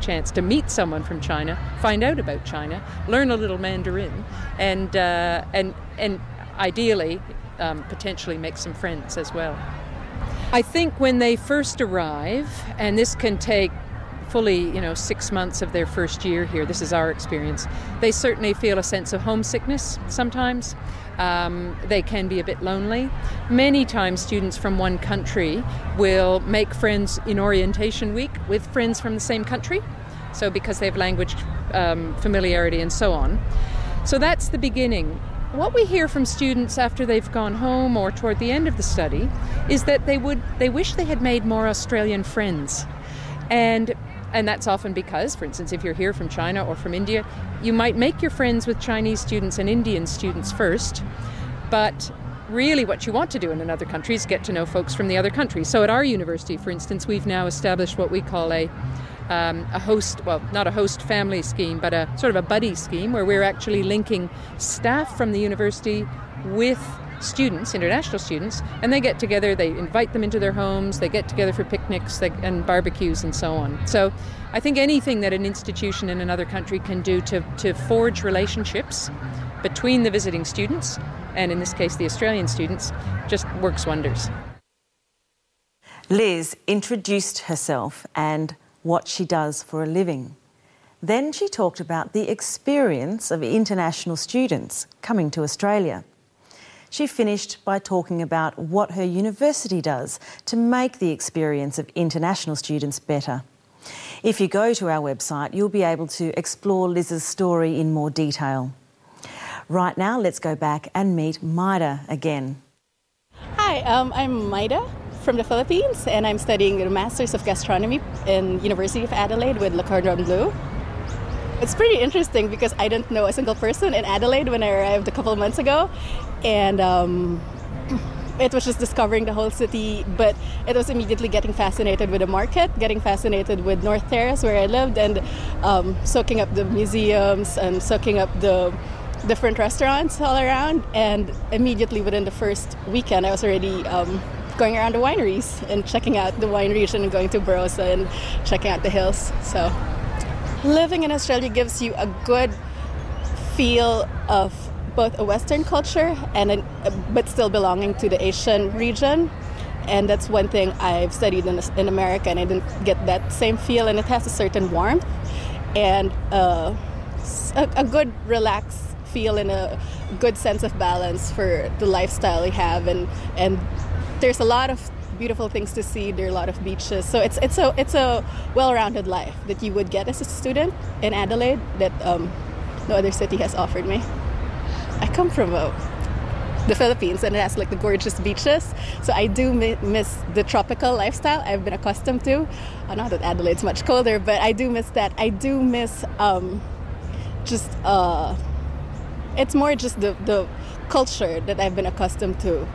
chance to meet someone from China, find out about China, learn a little Mandarin, and ideally, potentially make some friends as well. I think when they first arrive, and this can take fully, 6 months of their first year here, this is our experience, they certainly feel a sense of homesickness sometimes. They can be a bit lonely. Many times students from one country will make friends in orientation week with friends from the same country, so because they have language familiarity and so on. So that's the beginning. What we hear from students after they've gone home or toward the end of the study is that they wish they had made more Australian friends. And that's often because, for instance, if you're here from China or from India, you might make your friends with Chinese students and Indian students first, but really what you want to do in another country is get to know folks from the other country. So at our university, for instance, we've now established what we call a host, well, not a host family scheme, but a sort of a buddy scheme where we're actually linking staff from the university with students, international students, and they get together, they invite them into their homes, they get together for picnics and barbecues and so on. So I think anything that an institution in another country can do to forge relationships between the visiting students, and in this case the Australian students, just works wonders. Liz introduced herself and what she does for a living. Then she talked about the experience of international students coming to Australia. She finished by talking about what her university does to make the experience of international students better. If you go to our website, you'll be able to explore Liz's story in more detail. Right now, let's go back and meet Maida again. Hi, I'm Maida from the Philippines, and I'm studying the Masters of Gastronomy in University of Adelaide with Le Cordon Bleu. It's pretty interesting because I didn't know a single person in Adelaide when I arrived a couple of months ago, and it was just discovering the whole city, but it was immediately getting fascinated with the market, getting fascinated with North Terrace where I lived, and soaking up the museums and soaking up the different restaurants all around. And immediately within the first weekend I was already going around the wineries and checking out the wine region and going to Barossa and checking out the hills. So living in Australia gives you a good feel of both a Western culture but still belonging to the Asian region. And that's one thing I've studied in America, and I didn't get that same feel. And it has a certain warmth and a good relaxed feel and a good sense of balance for the lifestyle we have. And there's a lot of beautiful things to see. There are a lot of beaches. So it's a well-rounded life that you would get as a student in Adelaide that no other city has offered me. I come from the Philippines, and it has like the gorgeous beaches. So I do miss the tropical lifestyle I've been accustomed to. Not that Adelaide's much colder, but I do miss that. I do miss it's more just the culture that I've been accustomed to.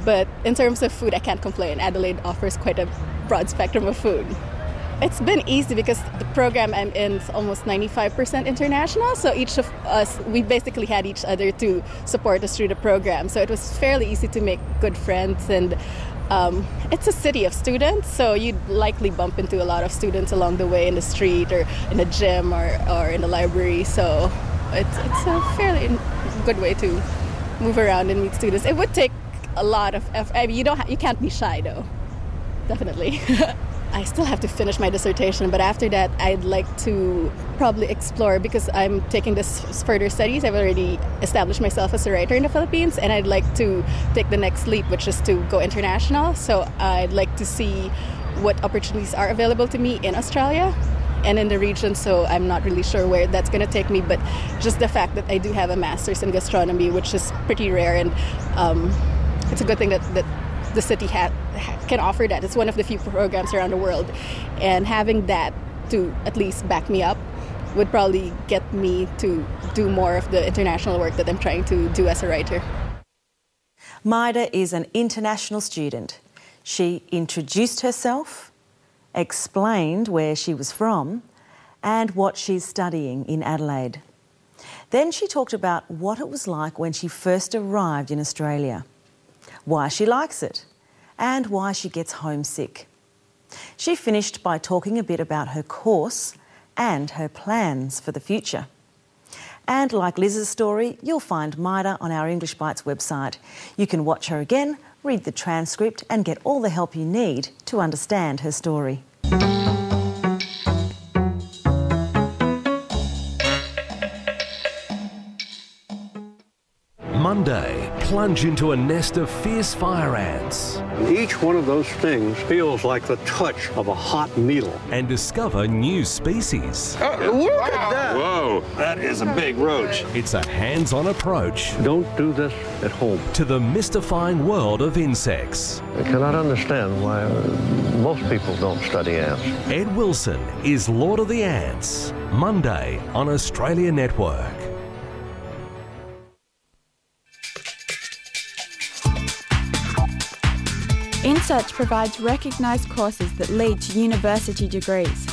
But in terms of food, I can't complain. Adelaide offers quite a broad spectrum of food. It's been easy because the program I'm in is almost 95% international. So each of us, we basically had each other to support us through the program. So it was fairly easy to make good friends. And it's a city of students, so you'd likely bump into a lot of students along the way in the street or in the gym or in the library. So it's a fairly good way to move around and meet students. It would take a lot of effort. I mean, you can't be shy though, definitely. I still have to finish my dissertation, but after that I'd like to probably explore, because I'm taking this further studies. I've already established myself as a writer in the Philippines, and I'd like to take the next leap, which is to go international. So I'd like to see what opportunities are available to me in Australia and in the region. So I'm not really sure where that's going to take me, but just the fact that I do have a master's in gastronomy, which is pretty rare, and it's a good thing that the city can offer that. It's one of the few programs around the world, and having that to at least back me up would probably get me to do more of the international work that I'm trying to do as a writer. Maida is an international student. She introduced herself, explained where she was from and what she's studying in Adelaide. Then she talked about what it was like when she first arrived in Australia, why she likes it, and why she gets homesick. She finished by talking a bit about her course and her plans for the future. And like Liz's story, you'll find Maida on our English Bites website. You can watch her again, read the transcript and get all the help you need to understand her story. Monday, plunge into a nest of fierce fire ants. Each one of those stings feels like the touch of a hot needle. And discover new species. Look at that! Whoa, that is a big roach. It's a hands-on approach. Don't do this at home. To the mystifying world of insects. I cannot understand why most people don't study ants. Ed Wilson is Lord of the Ants. Monday on Australia Network. InSearch provides recognised courses that lead to university degrees.